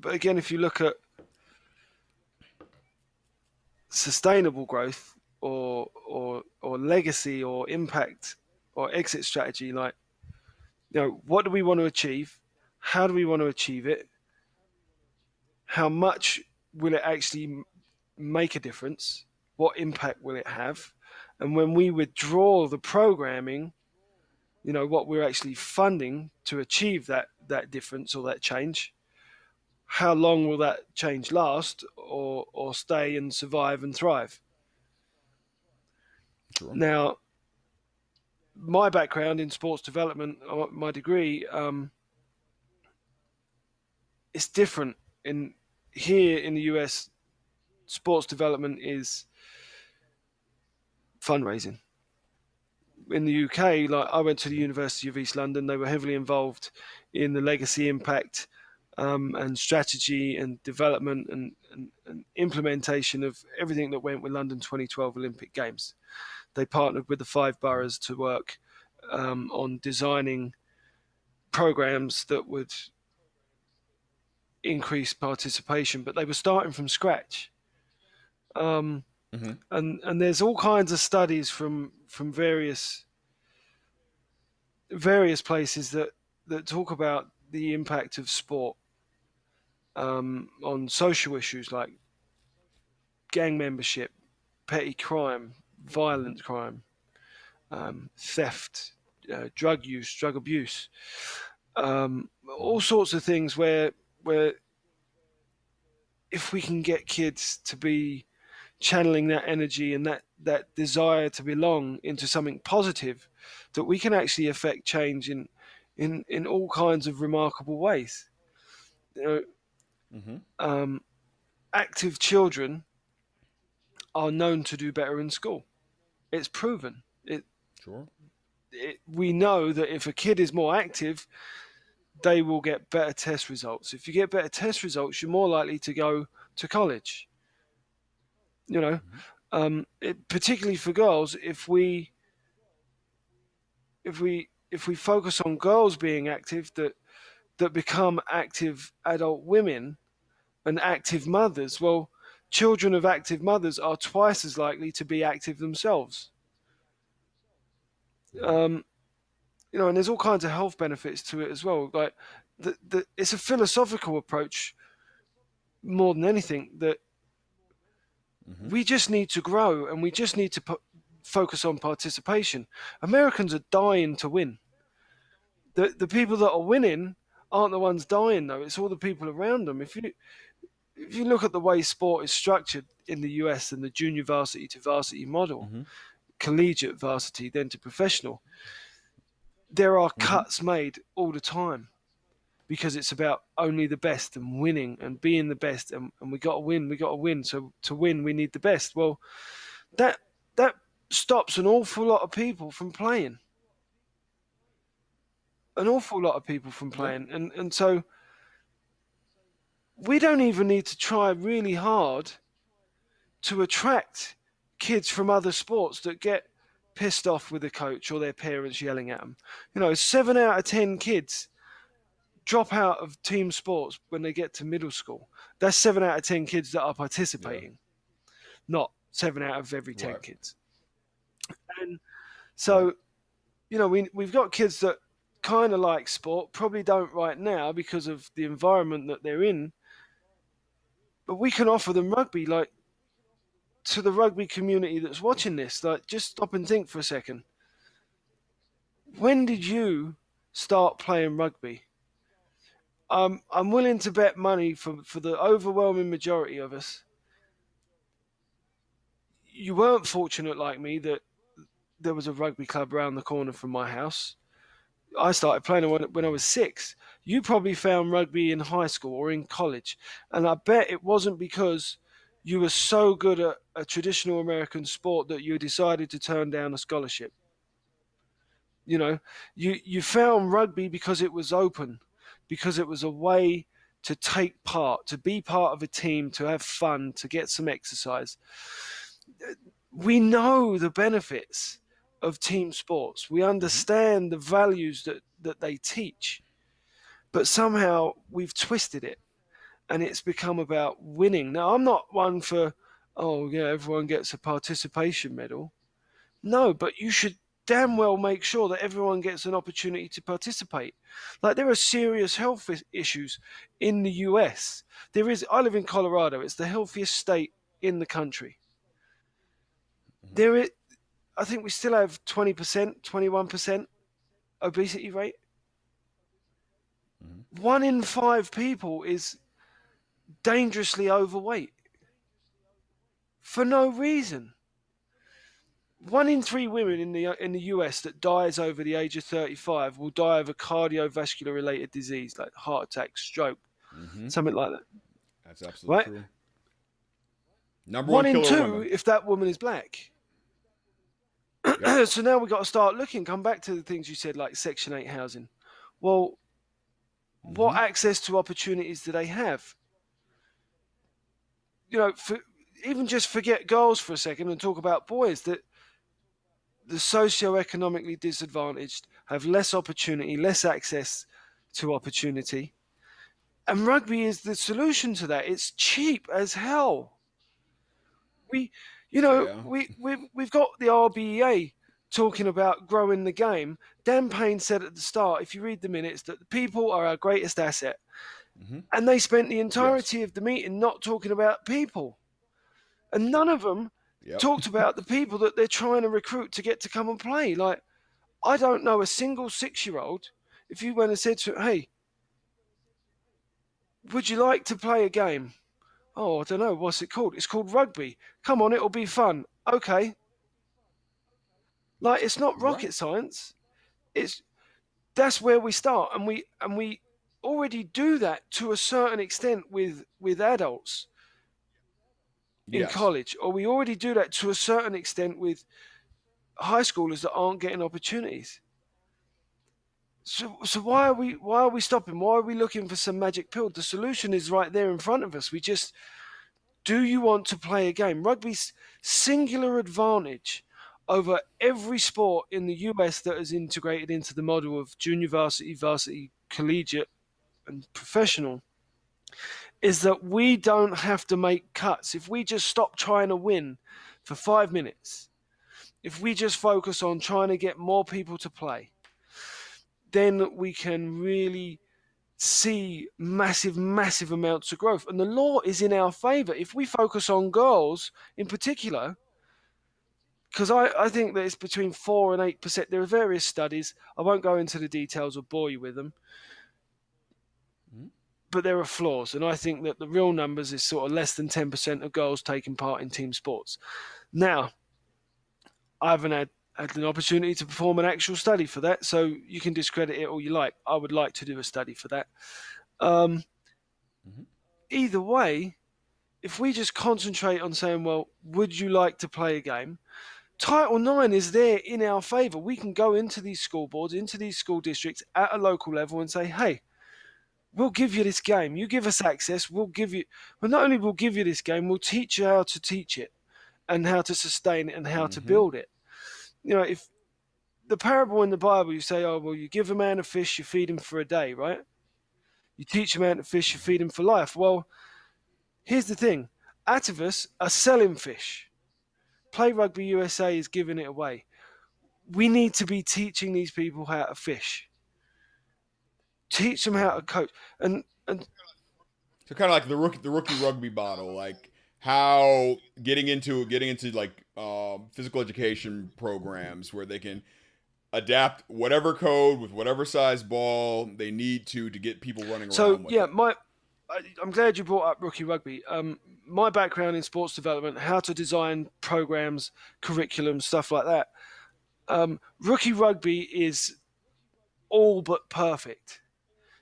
But again, if you look at sustainable growth or legacy or impact or exit strategy, like, what do we want to achieve? How do we want to achieve it? How much will it actually make a difference? What impact will it have? And when we withdraw the programming, what we're actually funding to achieve that difference or that change, how long will that change last or stay and survive and thrive? Sure. Now, my background in sports development, my degree, it's different. Here in the US, sports development is fundraising. In the UK, like, I went to the University of East London. They were heavily involved in the legacy impact and strategy and development and implementation of everything that went with London 2012 Olympic Games. They partnered with the 5 boroughs to work on designing programs that would increase participation, but they were starting from scratch. Mm-hmm. And there's all kinds of studies from various places that talk about the impact of sport on social issues like gang membership, petty crime, violent crime, theft, drug use, drug abuse, all sorts of things where if we can get kids to be channeling that energy and that desire to belong into something positive, that we can actually affect change in all kinds of remarkable ways. Mm-hmm. Active children are known to do better in school. It's proven. Sure. We know that if a kid is more active, they will get better test results. If you get better test results, you're more likely to go to college. Particularly for girls, if we focus on girls being active, that become active adult women and active mothers, well, children of active mothers are twice as likely to be active themselves. And there's all kinds of health benefits to it as well. Like, it's a philosophical approach more than anything, that we just need to grow and we just need to focus on participation. Americans are dying to win. The people that are winning aren't the ones dying, though. It's all the people around them. If you look at the way sport is structured in the US and the junior varsity to varsity model, Mm-hmm. collegiate varsity, then to professional, there are Mm-hmm. cuts made all the time because it's about only the best and winning and being the best, and we got to win. So to win, we need the best. Well, that stops an awful lot of people from playing. An awful lot of people from Yeah. playing. And so we don't even need to try really hard to attract kids from other sports that get pissed off with the coach or their parents yelling at them. 7 out of 10 kids drop out of team sports when they get to middle school. That's 7 out of 10 kids that are Yeah. participating, not 7 out of every 10 Right. kids. And Right. so, we've got kids that kind of like sport, probably don't right now because of the environment that they're in, but we can offer them rugby. Like, to the rugby community that's watching this, like, just stop and think for a second. When did you start playing rugby? I'm willing to bet money for the overwhelming majority of us, you weren't fortunate like me that there was a rugby club around the corner from my house. I started playing when I was 6. You probably found rugby in high school or in college, and I bet it wasn't because you were so good at a traditional American sport that you decided to turn down a scholarship. You found rugby because it was open, because it was a way to take part, to be part of a team, to have fun, to get some exercise. We know the benefits of team sports. We Mm-hmm. understand the values that they teach, but somehow we've twisted it. and it's become about winning. Now, I'm not one for, oh, yeah, everyone gets a participation medal. No, but you should damn well make sure that everyone gets an opportunity to participate. Like, there are serious health issues in the US. I live in Colorado. It's the healthiest state in the country. I think we still have 20%, 21% obesity rate. 1 in 5 people is dangerously overweight for no reason. 1 in 3 women in the US that dies over the age of 35 will die of a cardiovascular related disease like heart attack, stroke, something like that. That's absolutely Right? true. Number 1 one in killer 2 women. if that woman is black. Yep. So now we've got to start looking. Come back to the things you said, like Section 8 housing. Well, what access to opportunities do they have? Even just forget girls for a second and talk about boys. That the socioeconomically disadvantaged have less opportunity, less access to opportunity. And rugby is the solution to that. It's cheap as hell. We, Yeah. we've got the RBEA talking about growing the game. Dan Payne said at the start, if you read the minutes, that the people are our greatest asset. And they spent the entirety Yes. of the meeting not talking about people. And none of them Yep. talked about the people that they're trying to recruit to get to come and play. Like, I don't know a single 6-year-old, if you went and said to him, hey, would you like to play a game? Oh, I don't know. What's it called? It's called rugby. Come on, it'll be fun. Okay. Like, it's not rocket Right. science. That's where we start. And we already do that to a certain extent with adults in Yes. college, or we already do that to a certain extent with high schoolers that aren't getting opportunities. So why are we stopping? Why are we looking for some magic pill? The solution is right there in front of us. Do you want to play a game? Rugby's singular advantage over every sport in the US that is integrated into the model of junior varsity, varsity, collegiate, and professional is that we don't have to make cuts. If we just stop trying to win for 5 minutes, if we just focus on trying to get more people to play, then we can really see massive, massive amounts of growth. And the law is in our favor. If we focus on girls in particular, because I think that it's between 4 and 8%. There are various studies. I won't go into the details or bore you with them. But there are flaws. And I think that the real numbers is sort of less than 10% of girls taking part in team sports. Now, I haven't had an opportunity to perform an actual study for that, so you can discredit it all you like. I would like to do a study for that. Either way, if we just concentrate on saying, well, would you like to play a game? Title IX is there in our favour. We can go into these school boards, into these school districts at a local level and say, hey, we'll give you this game. You give us access, we'll give you, but not only we'll give you this game, we'll teach you how to teach it and how to sustain it and how to build it. If the parable in the Bible, you say, oh, well, you give a man a fish, you feed him for a day, right? You teach a man to fish, you feed him for life. Well, here's the thing. Activists are selling fish. Play Rugby USA is giving it away. We need to be teaching these people how to fish. Teach them how to coach. And So kind of like the rookie rugby model, like how getting into like physical education programs where they can adapt whatever code with whatever size ball they need to get people running around with it. I'm glad you brought up rookie rugby. My background in sports development, how to design programs, curriculum, stuff like that. Rookie rugby is all but perfect.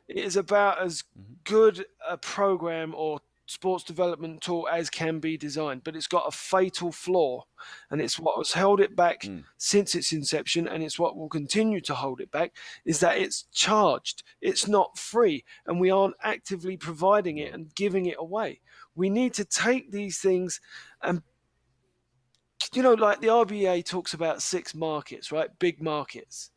It is about as good a program or sports development tool as can be designed, but it's got a fatal flaw, and it's what has held it back since its inception, and it's what will continue to hold it back, is that it's charged. It's not free, and we aren't actively providing it and giving it away. We need to take these things and, like the RBA talks about 6 markets, right? Big markets.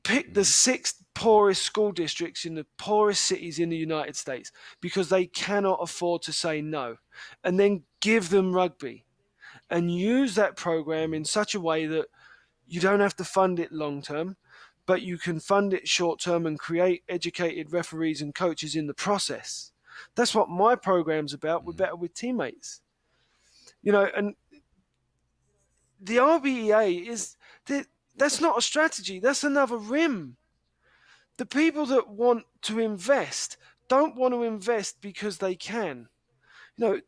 Pick the 6 poorest school districts in the poorest cities in the United States because they cannot afford to say no, and then give them rugby and use that program in such a way that you don't have to fund it long term, but you can fund it short term and create educated referees and coaches in the process. That's what my program's about. We're Mm-hmm. better with teammates. And the RBEA that's not a strategy. That's another rim. The people that want to invest don't want to invest because they can.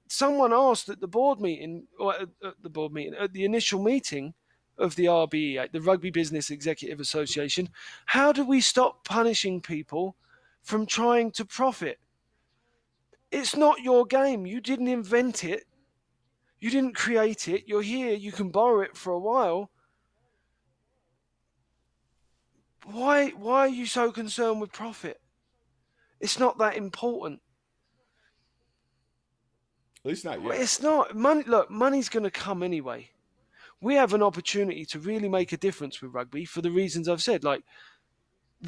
Someone asked at the board meeting, or at the initial meeting of the RBEA, the Rugby Business Executive Association, how do we stop punishing people from trying to profit? It's not your game. You didn't invent it. You didn't create it. You're here. You can borrow it for a while. Why are you so concerned with profit? It's not that important. At least not yet. It's not. Money's going to come anyway. We have an opportunity to really make a difference with rugby for the reasons I've said. Like,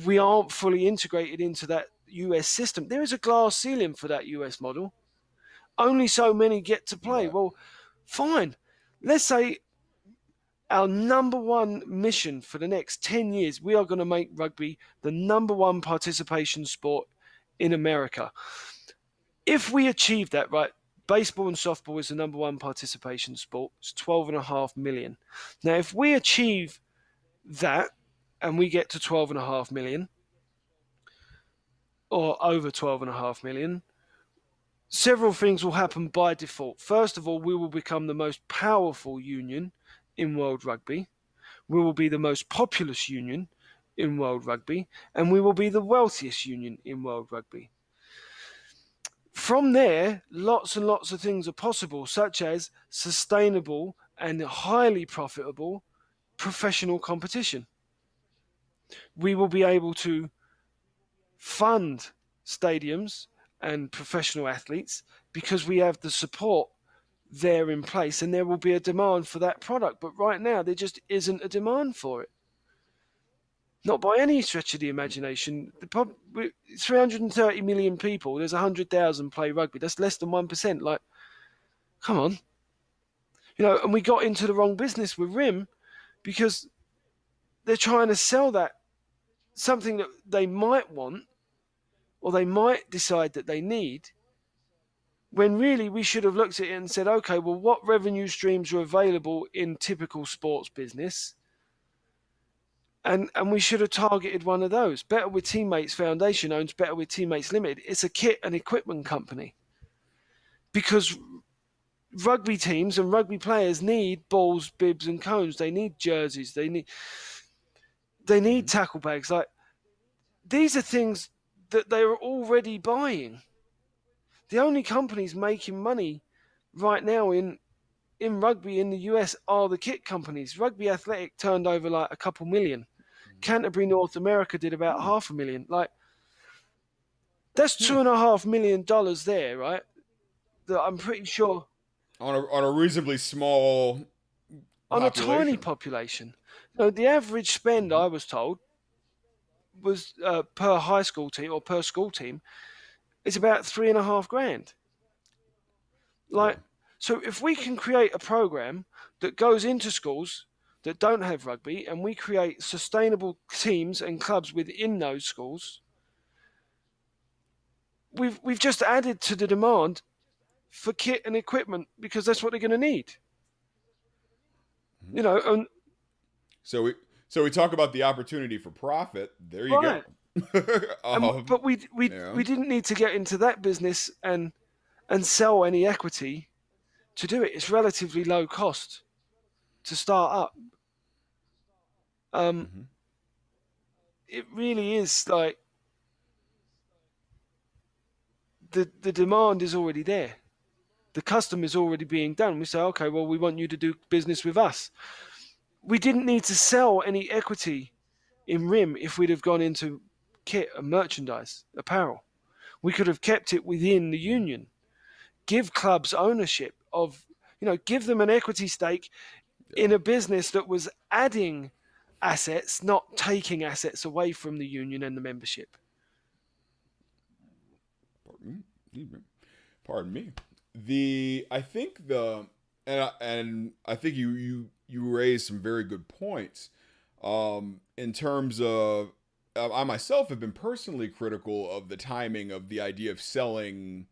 we aren't fully integrated into that US system. There is a glass ceiling for that US model. Only so many get to play. Right. Well, fine. Let's say our number one mission for the next 10 years, we are going to make rugby the number one participation sport in America. If we achieve that, right, baseball and softball is the number one participation sport. It's 12.5 million. Now, if we achieve that and we get to 12.5 million or over 12.5 million, several things will happen by default. First of all, we will become the most powerful union in world rugby. We will be the most populous union in world rugby, and we will be the wealthiest union in world rugby. From there, lots and lots of things are possible, such as sustainable and highly profitable professional competition. We will be able to fund stadiums and professional athletes because we have the support there in place, and there will be a demand for that product. But right now, there just isn't a demand for it. Not by any stretch of the imagination. 330 million people, there's 100,000 play rugby. That's less than 1%. Like, come on. And we got into the wrong business with RIM because they're trying to sell that something that they might want or they might decide that they need, when really we should have looked at it and said, okay, well, what revenue streams are available in typical sports business? And we should have targeted one of those. Better with Teammates Foundation owns Better with Teammates Limited. It's a kit and equipment company. Because rugby teams and rugby players need balls, bibs, and cones. They need jerseys. They need tackle bags. Like, these are things that they are already buying. The only companies making money right now in rugby in the US are the kit companies. Rugby Athletic turned over like a couple million. Canterbury North America did about $500,000. Like, that's $2.5 million there, right? That I'm pretty sure On a reasonably small on a population. tiny population. The average spend, I was told, was per high school team or per school team, is about $3.5 grand. Like, so if we can create a program that goes into schools that don't have rugby, and we create sustainable teams and clubs within those schools, we've just added to the demand for kit and equipment because that's what they're going to need. And So we talk about the opportunity for profit. There you right. go. But we didn't need to get into that business and sell any equity to do it. It's relatively low cost to start up. It really is like the demand is already there. The custom is already being done. We say, okay, well, we want you to do business with us. We didn't need to sell any equity in RIM if we'd have gone into kit and merchandise, apparel. We could have kept it within the union. Give clubs ownership of, give them an equity stake in a business that was adding assets, not taking assets away from the union and the membership. Pardon me. I think and I think you raised some very good points. In terms of, I myself have been personally critical of the timing of the idea of selling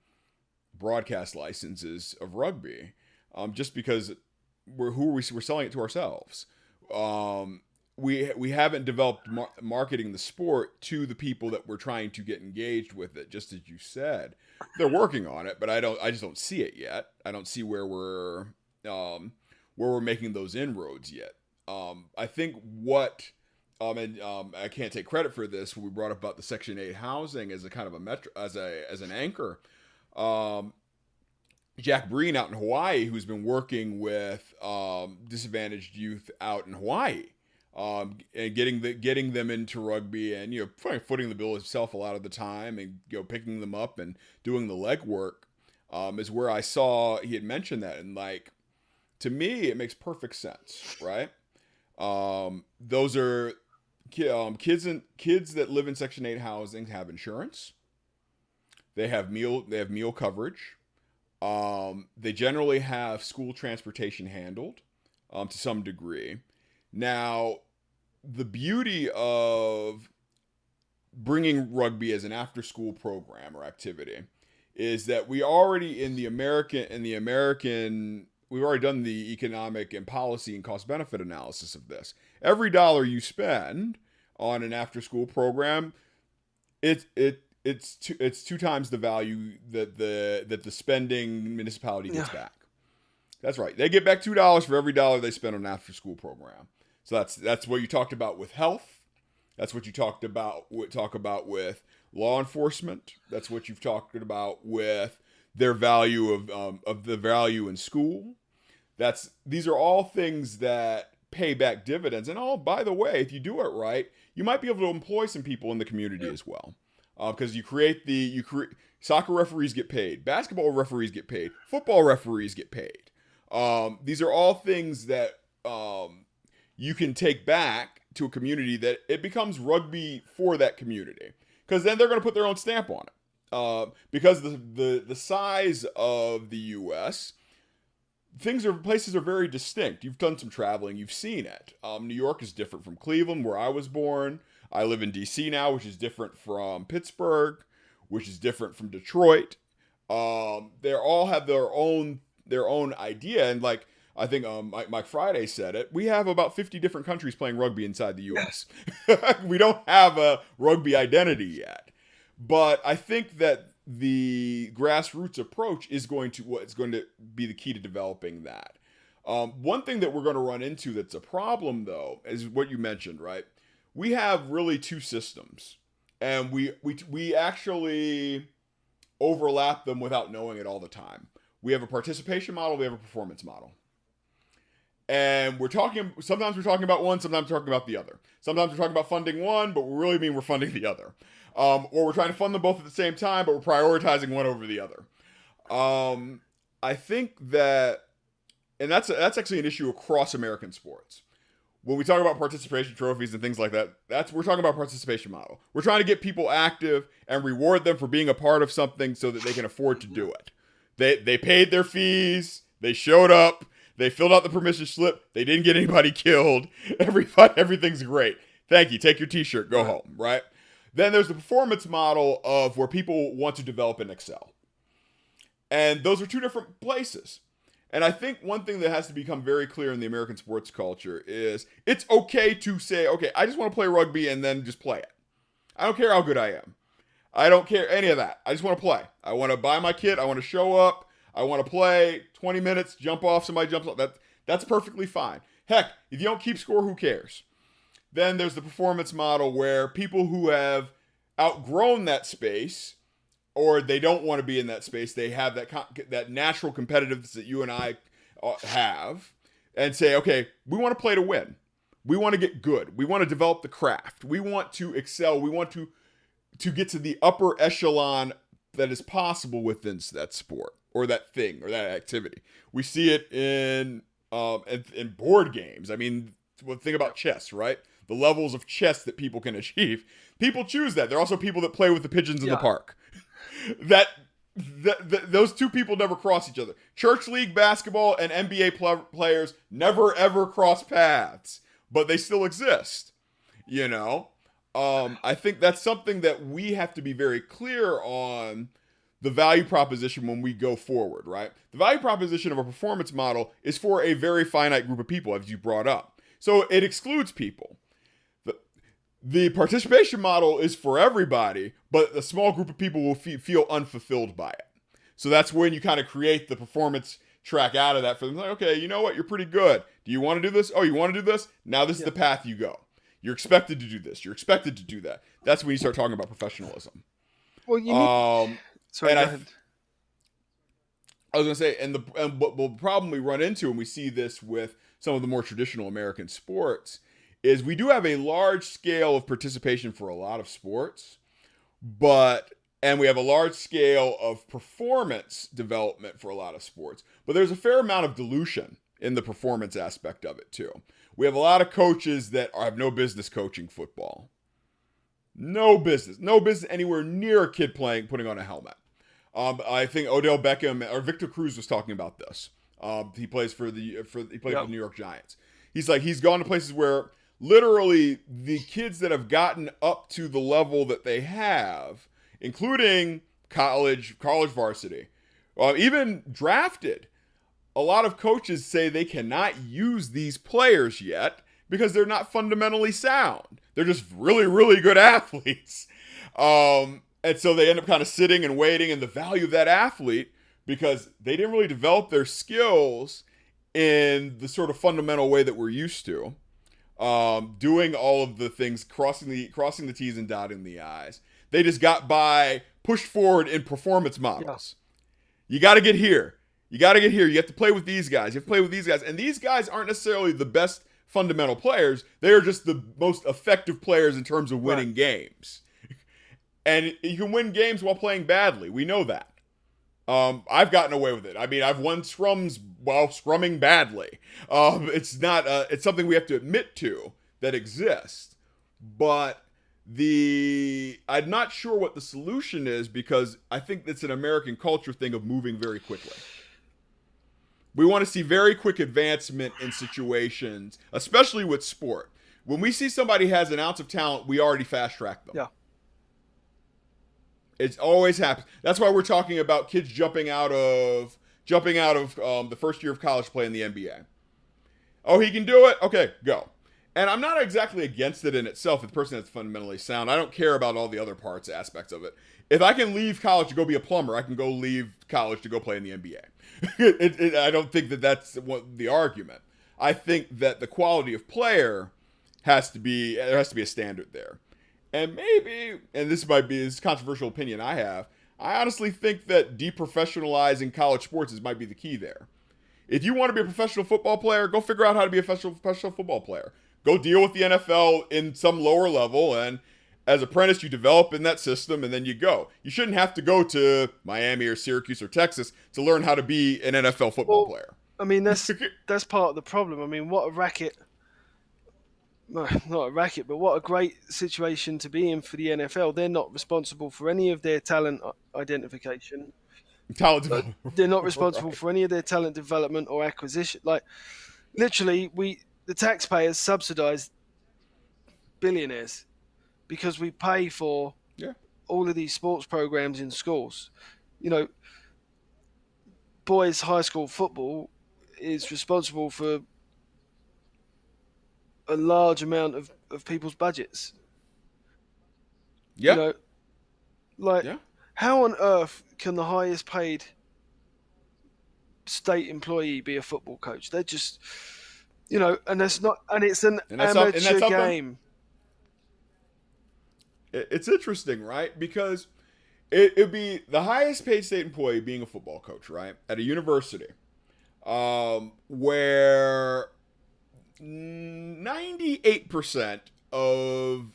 broadcast licenses of rugby, just because we're selling it to ourselves. We haven't developed marketing the sport to the people that we're trying to get engaged with it. Just as you said, they're working on it, but I just don't see it yet. I don't see where we're making those inroads yet. I think I can't take credit for this. We brought up about the Section 8 housing as a kind of as an anchor. Jack Breen out in Hawaii, who's been working with disadvantaged youth out in Hawaii, and getting them into rugby, and footing the bill himself a lot of the time, and picking them up and doing the legwork, is where I saw he had mentioned that, and like, to me it makes perfect sense, right? Those are kids that live in Section 8 housing have insurance. They have meal coverage. They generally have school transportation handled to some degree. Now, the beauty of bringing rugby as an after-school program or activity is that we've already done the economic and policy and cost-benefit analysis of this. Every dollar you spend on an after-school program, it's two times the value that the spending municipality gets back. That's right. They get back $2 for every dollar they spend on an after-school program. So that's what you talked about with health. That's what you talk about with law enforcement. That's what you've talked about with their value of the value in school. These are all things that pay back dividends. And by the way, if you do it right, you might be able to employ some people in the community as well. Because soccer referees get paid, basketball referees get paid, football referees get paid. These are all things that you can take back to a community that it becomes rugby for that community. Because then they're going to put their own stamp on it. Because the size of the U.S., places are very distinct. You've done some traveling, you've seen it. New York is different from Cleveland, where I was born. I live in D.C. now, which is different from Pittsburgh, which is different from Detroit. They all have their own idea, and like I think Mike Friday said it, we have about 50 different countries playing rugby inside the U.S. We don't have a rugby identity yet, but I think that the grassroots approach is going to be the key to developing that. One thing that we're going to run into that's a problem, though, is what you mentioned, right? We have really two systems, and we actually overlap them without knowing it all the time. We have a participation model, we have a performance model. And sometimes we're talking about one, sometimes we're talking about the other. Sometimes we're talking about funding one, but we really mean we're funding the other. Or we're trying to fund them both at the same time, but we're prioritizing one over the other. I think that, and that's actually an issue across American sports. When we talk about participation trophies and things like that, we're talking about participation model. We're trying to get people active and reward them for being a part of something so that they can afford to do it. They paid their fees, they showed up, they filled out the permission slip, they didn't get anybody killed, everything's great. Thank you, take your t-shirt, go home, right? Then there's the performance model of where people want to develop and excel. And those are two different places. And I think one thing that has to become very clear in the American sports culture is it's okay to say, okay, I just want to play rugby and then just play it. I don't care how good I am. I don't care any of that. I just want to play. I want to buy my kit. I want to show up. I want to play 20 minutes, jump off, somebody jumps off. That's perfectly fine. Heck, if you don't keep score, who cares? Then there's the performance model where people who have outgrown that space, or they don't want to be in that space, they have that natural competitiveness that you and I have, and say, okay, we want to play to win. We want to get good. We want to develop the craft. We want to excel. We want to get to the upper echelon that is possible within that sport or that thing or that activity. We see it in board games. I mean, think about chess, right? the levels of chess that people can achieve. People choose that. There are also people that play with the pigeons in the park. Those two people never cross each other. Church league basketball and NBA players never ever cross paths, but they still exist. You know, I think that's something that we have to be very clear on the value proposition when we go forward, right? The value proposition of a performance model is for a very finite group of people, as you brought up. So it excludes people. The participation model is for everybody, but a small group of people will feel unfulfilled by it. So that's when you kind of create the performance track out of that for them. Like, okay, you know what? You're pretty good. Do you want to do this? Oh, you want to do this? Now this is the path you go. You're expected to do this. You're expected to do that. That's when you start talking about professionalism. Well, you need... Sorry, go ahead. I was going to say, and the problem we run into, and we see this with some of the more traditional American sports, is we do have a large scale of participation for a lot of sports, and we have a large scale of performance development for a lot of sports, but there's a fair amount of dilution in the performance aspect of it too. We have a lot of coaches that have no business coaching football. No business anywhere near a kid putting on a helmet. I think Odell Beckham or Victor Cruz was talking about this. He plays for the New York Giants. He's gone to places where literally the kids that have gotten up to the level that they have, including college varsity, even drafted, a lot of coaches say they cannot use these players yet because they're not fundamentally sound. They're just really, really good athletes. And so they end up kind of sitting and waiting, and the value of that athlete, because they didn't really develop their skills in the sort of fundamental way that we're used to. Doing all of the things, crossing the T's and dotting the I's. They just got pushed forward in performance models. Yeah. You got to get here. You have to play with these guys. And these guys aren't necessarily the best fundamental players. They are just the most effective players in terms of winning games. And you can win games while playing badly. We know that. I've gotten away with it. I mean, I've won scrums while scrumming badly. It's not. It's something we have to admit to that exists. But I'm not sure what the solution is, because I think it's an American culture thing of moving very quickly. We want to see very quick advancement in situations, especially with sport. When we see somebody has an ounce of talent, we already fast track them. Yeah. It's always happens. That's why we're talking about kids jumping out of the first year of college play in the NBA. Oh, he can do it? Okay, go. And I'm not exactly against it in itself. If the person that's fundamentally sound, I don't care about all the other aspects of it. If I can leave college to go be a plumber, I can go leave college to go play in the NBA. I don't think that's the argument. I think that the quality of player there has to be a standard there. And maybe, and this might be this controversial opinion I have, I honestly think that deprofessionalizing college sports might be the key there. If you want to be a professional football player, go figure out how to be a professional football player. Go deal with the NFL in some lower level, and as an apprentice, you develop in that system, and then you go. You shouldn't have to go to Miami or Syracuse or Texas to learn how to be an NFL football player. I mean, that's part of the problem. I mean, what a racket. Not a racket, but what a great situation to be in for the NFL. They're not responsible for any of their talent identification. They're not responsible for any of their talent development or acquisition. Like, literally, the taxpayers subsidize billionaires because we pay for all of these sports programs in schools. You know, boys' high school football is responsible for a large amount of people's budgets. Yeah. You know, how on earth can the highest paid state employee be a football coach? They're just, and it's an amateur game. It's interesting, right? Because it'd be the highest paid state employee being a football coach, right? At a university, where 98% of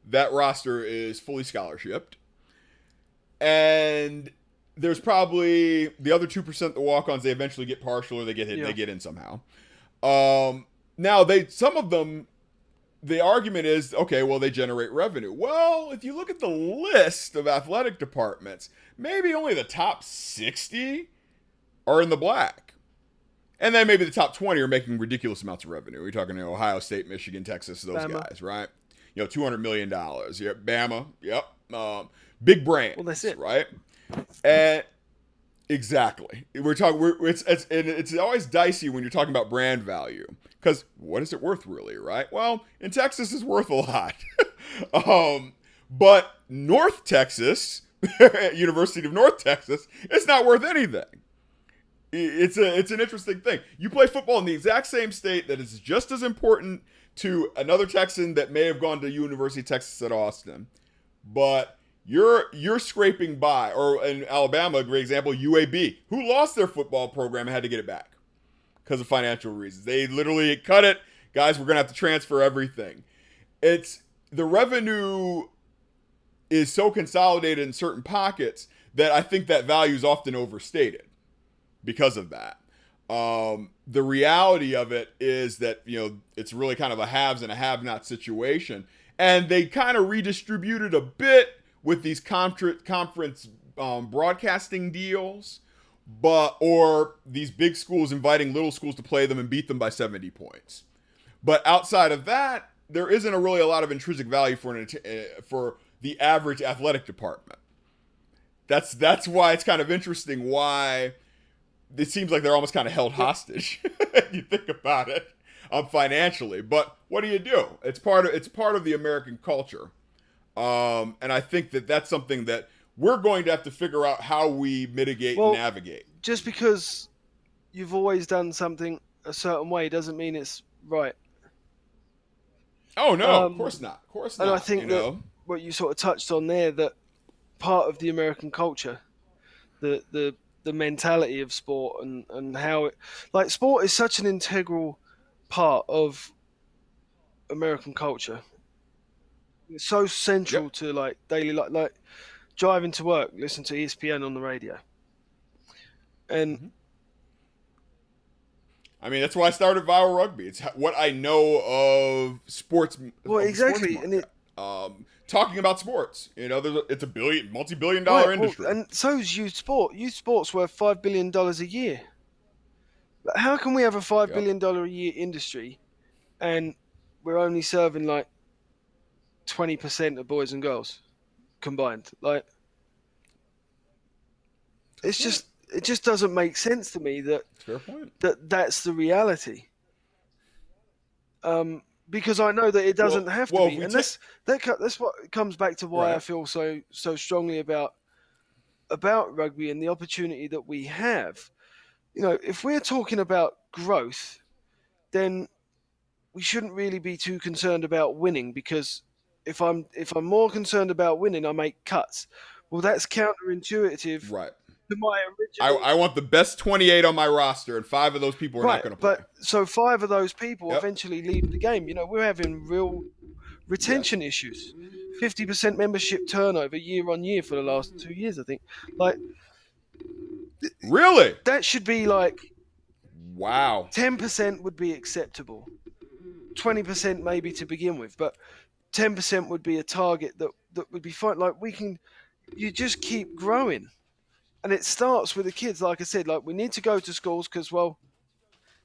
that roster is fully scholarshiped, and there's probably the other 2%, the walk-ons, they eventually get partial or they get hit, they get in somehow. Now some of them the argument is, okay, well, they generate revenue. Well, if you look at the list of athletic departments, maybe only the top 60 are in the black. And then maybe the top 20 are making ridiculous amounts of revenue. We're talking Ohio State, Michigan, Texas, those Bama. guys, right? $200 million. Yep, Bama. Yep. Big brands. Well, that's it. Right? And exactly. It's always dicey when you're talking about brand value. Because what is it worth really, right? Well, in Texas, it's worth a lot. But North Texas, University of North Texas, it's not worth anything. It's an interesting thing. You play football in the exact same state that is just as important to another Texan that may have gone to University of Texas at Austin, but you're scraping by. Or in Alabama, a great example, UAB, who lost their football program and had to get it back because of financial reasons. They literally cut it. Guys, we're gonna have to transfer everything. It's the revenue is so consolidated in certain pockets that I think that value is often overstated because of that. The reality of it is that, it's really kind of a haves and a have-not situation. And they kind of redistributed a bit with these conference broadcasting deals, or these big schools inviting little schools to play them and beat them by 70 points. But outside of that, there isn't really a lot of intrinsic value for the average athletic department. That's why it's kind of interesting why it seems like they're almost kind of held hostage. You think about it, financially. But what do? It's part of the American culture, and I think that's something that we're going to have to figure out how we mitigate and navigate. Just because you've always done something a certain way doesn't mean it's right. Oh no, of course not. Of course not. And I think that what you sort of touched on there, that part of the American culture, the mentality of sport and how it, like, sport is such an integral part of American culture. It's so central to like daily life, like driving to work, listen to ESPN on the radio. And I mean, that's why I started Viral Rugby. It's what I know of sports. Well, exactly. Sports and talking about sports, it's a multi-billion-dollar industry. Well, and so is youth sport. Youth sport's worth $5 billion a year. But how can we have a $5 billion a year industry, and we're only serving like 20% of boys and girls combined? Like, it just doesn't make sense to me that fair point. That's the reality. Because I know that it doesn't have to be, and that's what comes back to why I feel so strongly about rugby and the opportunity that we have. If we're talking about growth, then we shouldn't really be too concerned about winning, because if I'm more concerned about winning, I make cuts. Well, that's counterintuitive. Right. To my original. I want the best 28 on my roster, and 5 of those people are not going to play. But so 5 of those people eventually leave the game. We're having real retention issues. 50% membership turnover year on year for the last 2 years, I think. Like, really? That should be like, wow. 10% would be acceptable. 20% maybe to begin with, but 10% would be a target that would be fine. Like, you just keep growing. And it starts with the kids, like I said. Like, we need to go to schools because, well,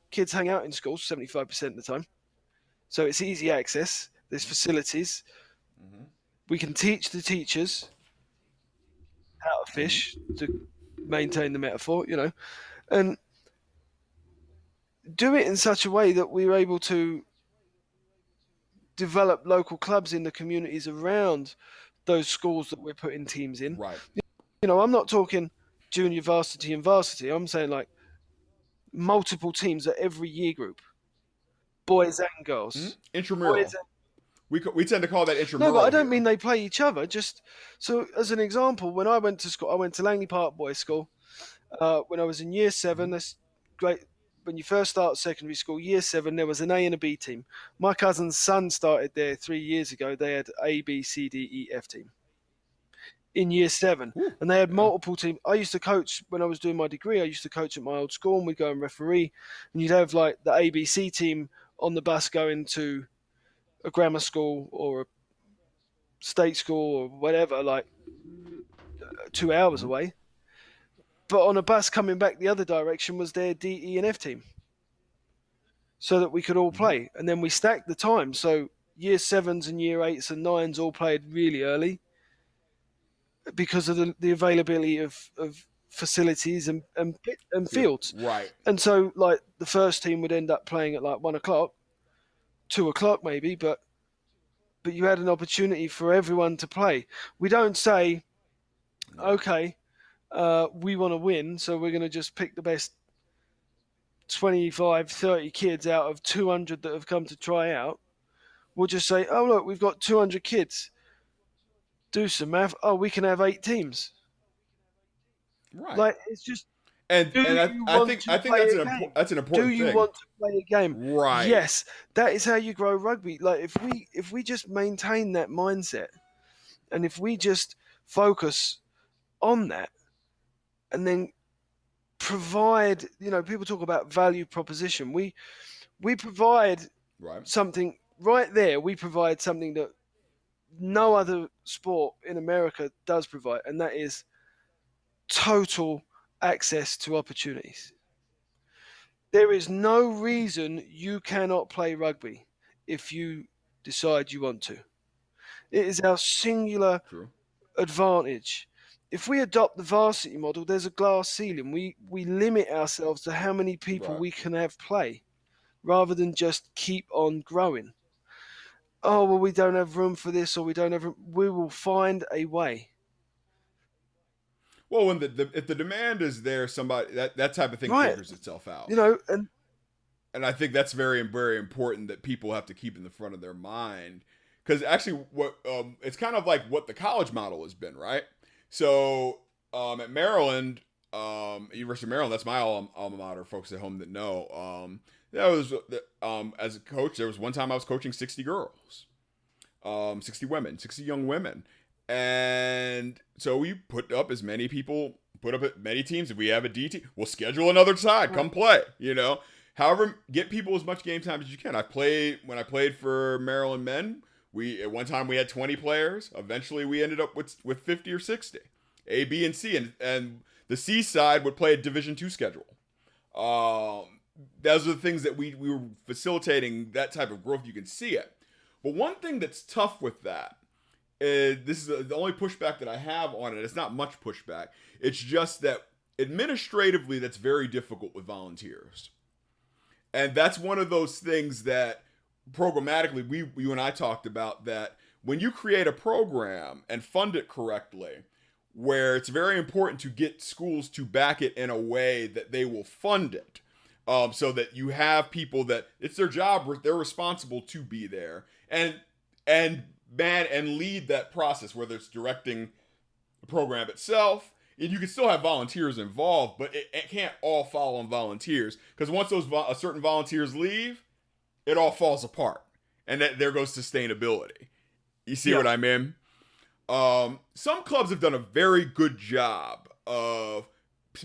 kids hang out in schools 75% of the time. So it's easy access. There's facilities. Mm-hmm. We can teach the teachers how to fish, to maintain the metaphor, and do it in such a way that we're able to develop local clubs in the communities around those schools that we're putting teams in. Right. I'm not talking junior varsity and varsity. I'm saying like multiple teams at every year group, boys and girls. Mm-hmm. Intramural. We tend to call that intramural. No, but I don't mean they play each other. Just so as an example, when I went to school, I went to Langley Park Boys School. When I was in year 7, that's great. When you first start secondary school, year 7, there was an A and a B team. My cousin's son started there 3 years ago. They had A, B, C, D, E, F team in year 7. And they had multiple teams. I used to coach when I was doing my degree. I used to coach at my old school, and we'd go and referee. And you'd have like the ABC team on the bus going to a grammar school or a state school or whatever, like 2 hours Mm-hmm. away. But on a bus coming back the other direction was their D, E, and F team, so that we could all Mm-hmm. play. And then we stacked the time. So year sevens and year eights and nines all played really early because of the availability of facilities and fields. Right. And so, like, the first team would end up playing at like 1 o'clock, 2 o'clock maybe, but you had an opportunity for everyone to play. We don't say, Right. okay, we want to win, so we're going to just pick the best 25, 30 kids out of 200 that have come to try out. We'll just say, oh, look, we've got 200 kids. Do some math. Oh, we can have 8 teams. Right. Like, it's just, And do and you want to I think play a game? that's an Do important you thing. want to play a game? Right. Yes, that is how you grow rugby. Like, if we just maintain that mindset, and if we just focus on that, and then provide, people talk about value proposition. We provide Right. something right there. We provide something that no other sport in America does provide, and that is total access to opportunities. There is no reason you cannot play rugby if you decide you want to. It is our singular True. advantage. If we adopt the varsity model, there's a glass ceiling. We limit ourselves to how many people Right. we can have play rather than just keep on growing. Oh, well, we don't have room for this, or we don't have room. We will find a way. Well, when if the demand is there, somebody that type of thing Right. figures itself out. And And I think that's very important that people have to keep in the front of their mind, because actually what it's kind of like what the college model has been, right? So at Maryland, University of Maryland, that's my alma mater. Folks at home that know, that was as a coach, there was one time I was coaching 60 girls, 60 women, 60 young women, and so we put up as many people, put up at many teams. If we have a D team, we'll schedule another side, come play, However, get people as much game time as you can. When I played for Maryland men. We at one time we had 20 players. Eventually, we ended up with 50 or 60, A, B, and C, and the C side would play a Division II schedule. Those are the things that we were facilitating that type of growth. You can see it, but one thing that's tough with that is this is the only pushback that I have on it. It's not much pushback. It's just that administratively, that's very difficult with volunteers. And that's one of those things that programmatically, you and I talked about, that when you create a program and fund it correctly, where it's very important to get schools to back it in a way that they will fund it, so that you have people that it's their job, they're responsible to be there and man and lead that process, whether it's directing the program itself. And you can still have volunteers involved, but it can't all fall on volunteers, because once those certain volunteers leave, it all falls apart, and there goes sustainability. You see yeah, what I mean? Some clubs have done a very good job of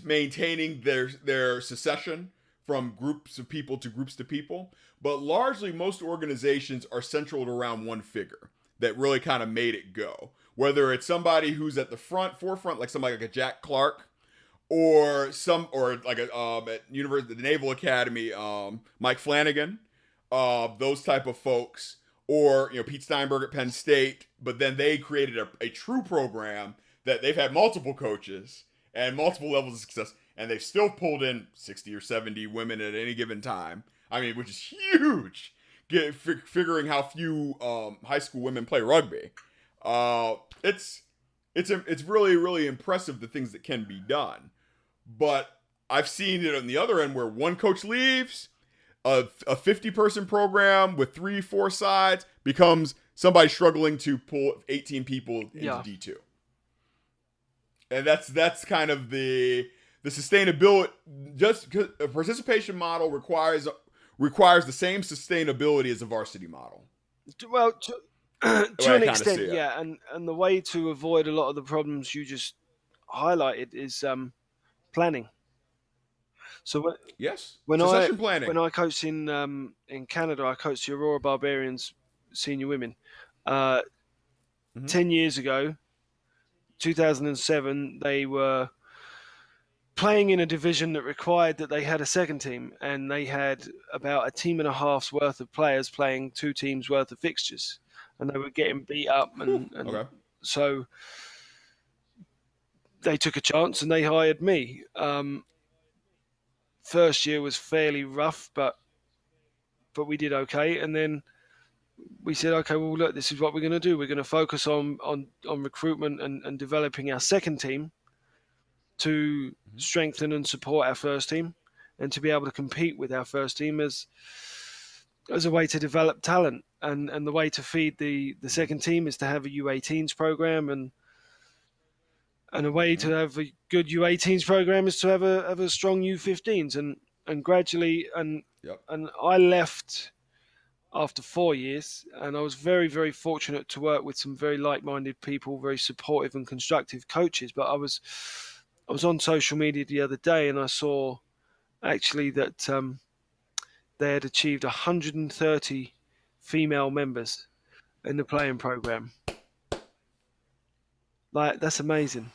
maintaining their secession from groups of people to groups to people, but largely most organizations are centered around one figure that really kind of made it go. Whether it's somebody who's at the forefront, like somebody like a Jack Clark, or like at University, the Naval Academy, Mike Flanagan, those type of folks, or Pete Steinberg at Penn State. But then they created a true program that they've had multiple coaches and multiple levels of success, and they've still pulled in 60 or 70 women at any given time. I mean, which is huge. Figuring how few high school women play rugby. It's really impressive, the things that can be done. But I've seen it on the other end where one coach leaves, a 50-person program with 3-4 sides becomes somebody struggling to pull 18 people into yeah. D2. And that's kind of the sustainability. Just because a participation model requires the same sustainability as a varsity model. Well, to an extent, it. yeah, and the way to avoid a lot of the problems you just highlighted is planning. So Yes, when I succession planning. when I coached in Canada, I coached the Aurora Barbarians senior women. Uh, Hmm. 10 years ago, 2007, they were playing in a division that required that they had a second team, and they had about a team and a half's worth of players playing two teams worth of fixtures, and they were getting beat up, Whew. and Okay. so they took a chance and they hired me. First year was fairly rough, but we did okay, and then we said, okay, well, look, this is what we're going to do. We're going to focus on recruitment and developing our second team to Hmm. strengthen and support our first team, and to be able to compete with our first team as a way to develop talent. And the way to feed the Hmm. second team is to have a U18s program, and a way to Hmm. have a good U18s program is to have a strong U15s, and gradually Yep. and I left after 4 years, and I was very, very fortunate to work with some very like-minded people, very supportive and constructive coaches. But I was on social media the other day, and I saw actually that they had achieved 130 female members in the playing program. Like, that's amazing.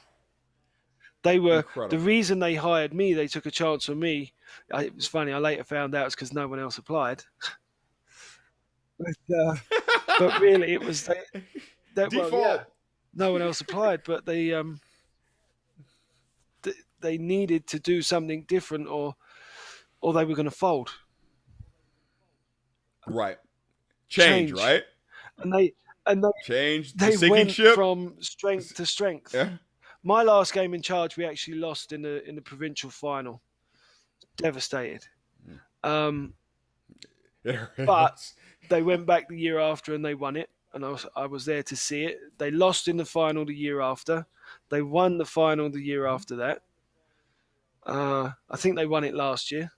They were the Incredible. reason they hired me. They took a chance on me. It was funny. I later found out it's because no one else applied. But really, it was they well, yeah, Default. no one else applied, but they needed to do something different, or they were going to fold, Right. Change. change, Right. and they Change. The they sinking went ship. from strength to strength. Yeah. My last game in charge, we actually lost in the provincial final. Devastated. Um, but Yes. they went back the year after and they won it, and I was there to see it. They lost in the final the year after. They won the final the year Mhm. after that. I think they won it last year.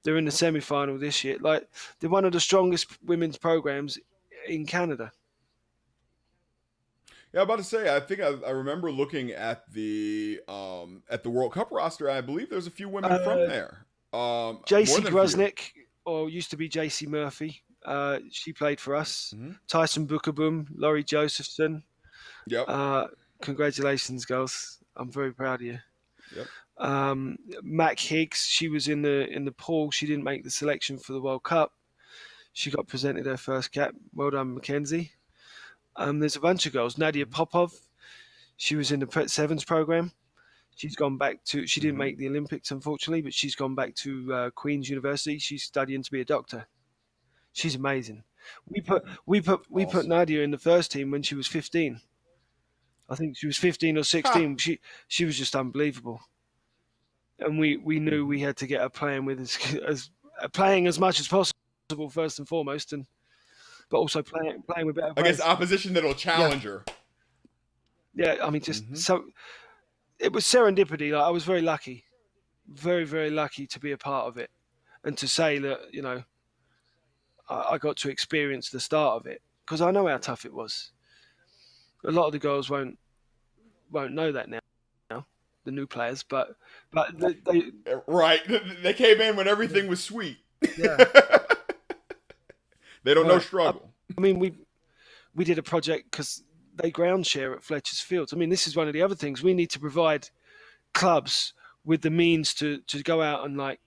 They're in the semi-final this year. Like, they're one of the strongest women's programs in Canada. Yeah, I'm about to say. I think I remember looking at the World Cup roster. I believe there's a few women from Uh, there. More JC than a few. Grusnick, or used to be JC Murphy, she played for us. Hmm. Tyson Bookaboom, Laurie Josephson. Yep. Uh, Congratulations, girls. I'm very proud of you. Yep. Mac Higgs, she was in the pool. She didn't make the selection for the World Cup. She got presented her first cap. Well done, Mackenzie. There's a bunch of girls. Nadia Popov, she was in the sevens program. She's gone back to. She didn't Hmm. make the Olympics, unfortunately, but she's gone back to Queen's University. She's studying to be a doctor. She's amazing. We put Awesome. Nadia in the first team when she was 15. I think she was 15 or Ha. 16. She was just unbelievable, and we knew Hmm. we had to get her playing with as playing as much as possible first and foremost, and but also playing with better Against players. opposition that'll Yeah, challenge her. yeah. I mean, just Hmm. so it was serendipity. Like, I was very lucky, very, very lucky to be a part of it, and to say that, I got to experience the start of it, because I know how tough it was. A lot of the girls won't know that now, the new players, but they Right. They came in when everything was sweet. yeah, They don't know right. struggle. I mean, we did a project because they ground share at Fletcher's Fields. I mean, this is one of the other things we need to provide clubs with the means to go out and, like,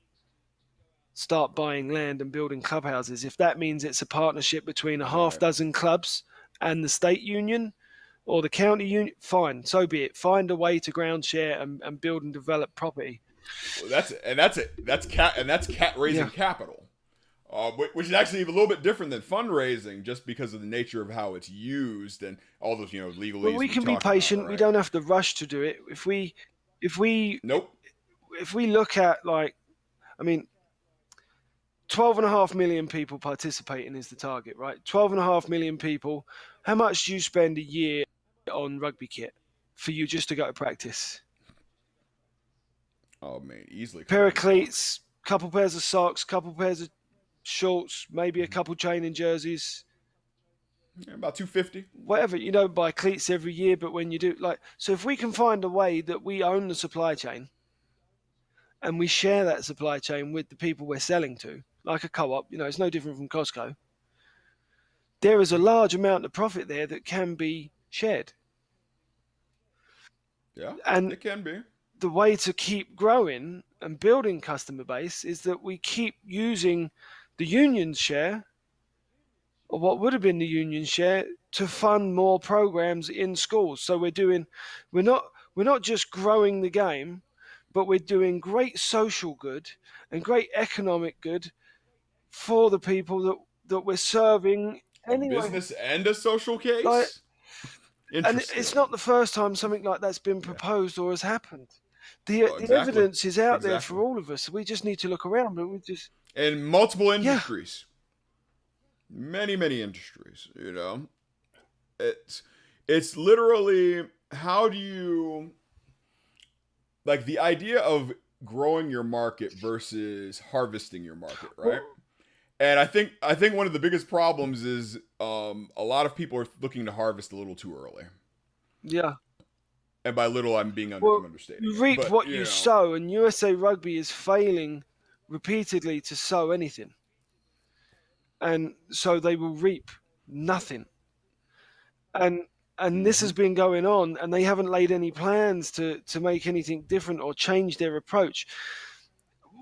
start buying land and building clubhouses. If that means it's a partnership between a half Right. dozen clubs and the state union or the county union, fine, so be it. Find a way to ground share and build and develop property. Well, that's it. That's cat Yeah. raising capital, which is actually a little bit different than fundraising, just because of the nature of how it's used and all those Well, legalese we we can be talk about, patient. We right? don't have to rush to do it. If we Nope. if we look at, like, I mean, 12.5 million people participating is the target, right? 12.5 million people. How much do you spend a year on rugby kit for you just to go to practice? Oh man, easily a Pair couple of hundred bucks. cleats, couple pairs of socks, couple pairs of shorts, maybe a Mm-hmm. couple training jerseys, Yeah, about 250. whatever. You don't buy cleats every year, but when you do, like, so if we can find a way that we own the supply chain and we share that supply chain with the people we're selling to, like a co-op, it's no different from Costco. there is a large amount of profit there that can be shared. Yeah, And it can be. the way to keep growing and building customer base is that we keep using the union's share, or what would have been the union share, to fund more programs in schools. So we're not we're not just growing the game, but we're doing great social good and great economic good for the people that we're serving A anyway. business and a social Like, case? and it's not Interesting. the first time something like that's been Yeah. proposed or has happened. The Exactly. evidence is out there Exactly. for all of us. We just need to look around, but we just, In multiple yeah. industries. Many, many industries, you know. It's it's literally how do you like the idea of growing your market versus harvesting your market, right? Well, And I think one of the biggest problems is a lot of people are looking to harvest a little too early. yeah. And by little, I'm Well, understating you it. reap But what you sow, and USA Rugby is failing repeatedly to sow anything, and so they will reap nothing. And this has mhm, been going on, and they haven't laid any plans to make anything different or change their approach.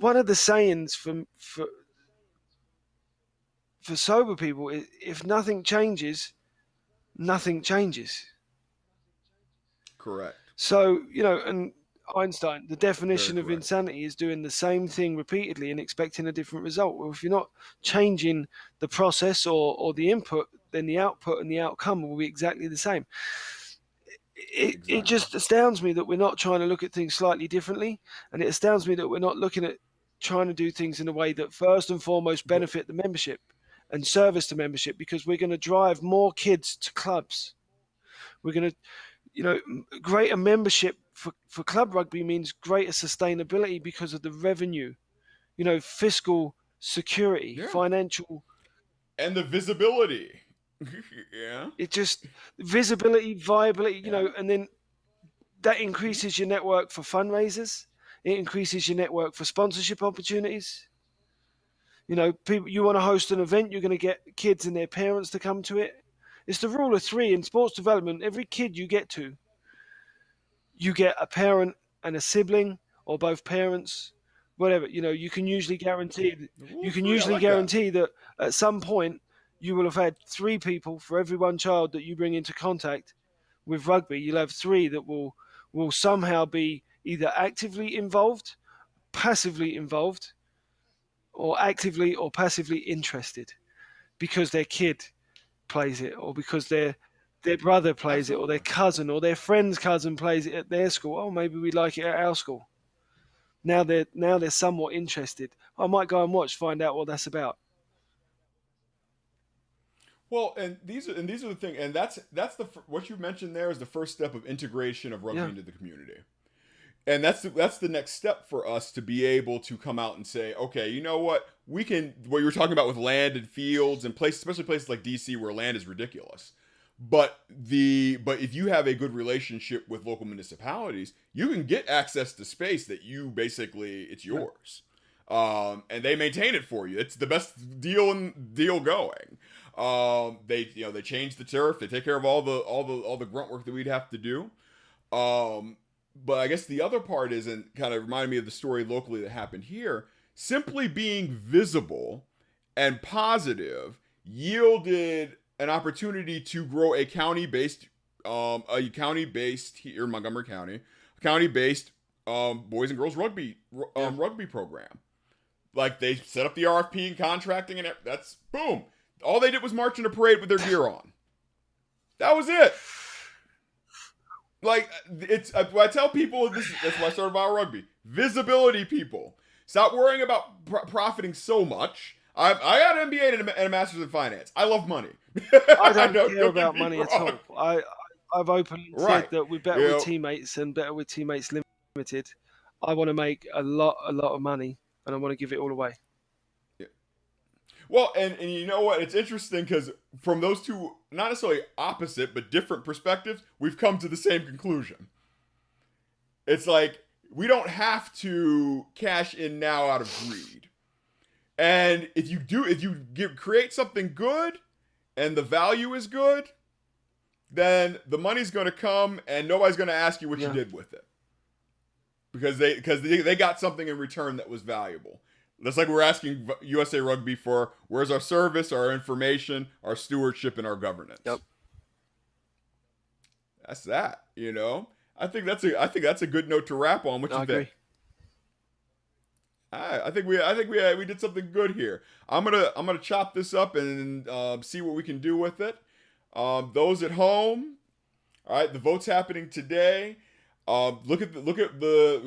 One of the sayings for sober people is, if nothing changes, nothing changes. correct, So, and Einstein, the very definition of correct. insanity is doing the same thing repeatedly and expecting a different result. Well, if you're not changing the process or the input, then the output and the outcome will be exactly the same. It Exactly. just astounds me that we're not trying to look at things slightly differently. And it astounds me that we're not looking at trying to do things in a way that first and foremost But benefit the membership and service to membership, because we're going to drive more kids to clubs. We're going to, greater membership for club rugby means greater sustainability because of the revenue, fiscal security, yeah, financial. and the visibility. Yeah, It just visibility, viability, yeah, and then that increases your network for fundraisers. It increases your network for sponsorship opportunities. People, you want to host an event, you're going to get kids and their parents to come to it. It's the rule of three in sports development. Every kid you get to, you get a parent and a sibling, or both parents, whatever. the You rule of can three. I usually like that. guarantee that at some point you will have had three people for every one child that you bring into contact with rugby. You'll have three that will somehow be either actively involved, passively involved, or actively or passively interested because their kid plays it, or because their brother plays it, or their Absolutely. cousin or their friend's cousin plays it at their school. Oh, maybe we'd like it at our school. Now they're somewhat interested. I might go and watch, find out what that's about. Well, and these are the thing, and that's what you mentioned there is the first step of integration of rugby Yeah, into the community. And that's the next step for us to be able to come out and say, okay, you know what, we can. What you were talking about with land and fields and places, especially places like DC where land is ridiculous. But if you have a good relationship with local municipalities, you can get access to space that you basically it's yeah, yours, and they maintain it for you. It's the best deal going. They change the turf, they take care of all the grunt work that we'd have to do. Um, but I guess the other part is, and kind of reminded me of the story locally that happened here. Simply being visible and positive yielded an opportunity to grow a county based here in Montgomery County, a county based boys and girls yeah. rugby program. Like they set up the RFP and contracting, and that's boom. All they did was march in a parade with their gear on. That was it. Like it's I tell people that's why I started Vile Rugby. Visibility, people. Stop worrying about profiting so much. I got an MBA and a master's in finance. I love money. I I don't know, care don't get about me money at wrong. all. I've openly said Right. that we're better You with know, teammates and better with teammates limited. I want to make a lot of money, and I want to give it all away. well, and you know what? It's interesting because from those two, not necessarily opposite but different perspectives, we've come to the same conclusion. It's like we don't have to cash in now out of greed. And if you create something good and the value is good, then the money's going to come and nobody's going to ask you what you did with it. Because they got something in return that was valuable. That's like we're asking USA Rugby for where's our service, our information, our stewardship, and our governance. Yep. That's that, you know. I think that's a good note to wrap on. What you think? Agree. I think we did something good here. I'm gonna chop this up and see what we can do with it. Those at home, all right. The vote's happening today. We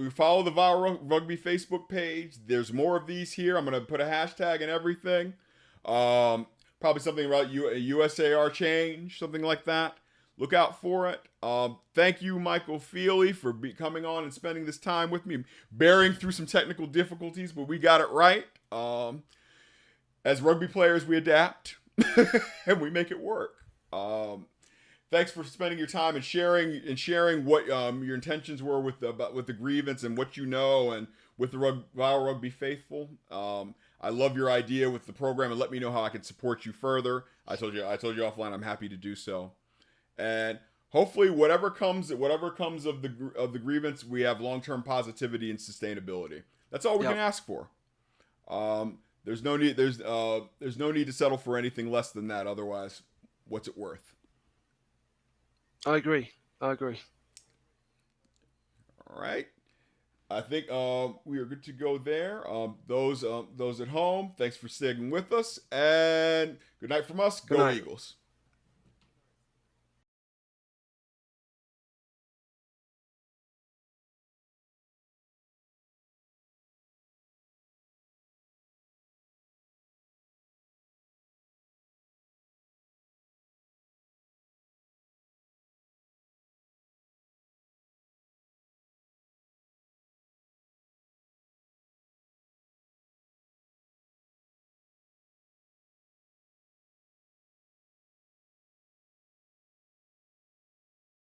follow the Viral Rugby Facebook page. There's more of these here. I'm gonna put a hashtag and everything. Probably something about USAR change, something like that. Look out for it. Thank you, Michael Fealey, for coming on and spending this time with me, bearing through some technical difficulties, but we got it right. As rugby players, we adapt and we make it work. Thanks for spending your time and sharing what your intentions were with the grievance and what you know, and with the Viral Rugby faithful. I love your idea with the program, and let me know how I can support you further. I told you offline I'm happy to do so. And hopefully whatever comes of the grievance, we have long-term positivity and sustainability. That's all we can ask for. There's no need to settle for anything less than that. Otherwise, what's it worth? I agree. All right. I think we are good to go there. Those at home, thanks for sticking with us, and good night from us. Go Eagles.